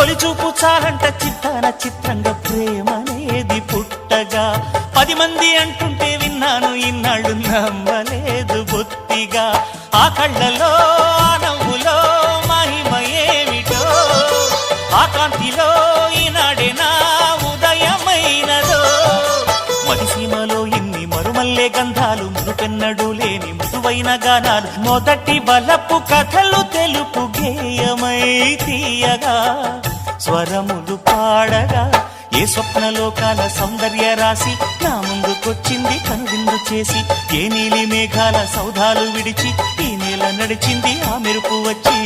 తొలి చూపు చాలంట చిత్తాన చిత్రంగా ప్రేమనేది పుట్టగా 10 మంది అంటుంటే విన్నాను ఇన్నాళ్ళు నమ్మలేదు బొత్తిగా ఆ కళ్ళలో ఆ నవ్వులో మహిమ ఏమిటో ఆ కాంతిలో ఈనాడే నా ఉదయమైనదో మదిసీమలో ఇన్ని మరుమల్లే గంధాలు మునుపెన్నడు లేని మృదువైన గానాలు మొదటి వలపు కథలు తెలుపు గేయమై తీయగా స్వరములు పాడగా ఏ స్వప్నలోకాల సౌందర్య రాశి నా ముందుకొచ్చింది కనువిందు చేసి ఏ నీలి మేఘాల సౌధాలు విడిచి ఈ నేల నడిచింది ఆ మెరుపు వచ్చి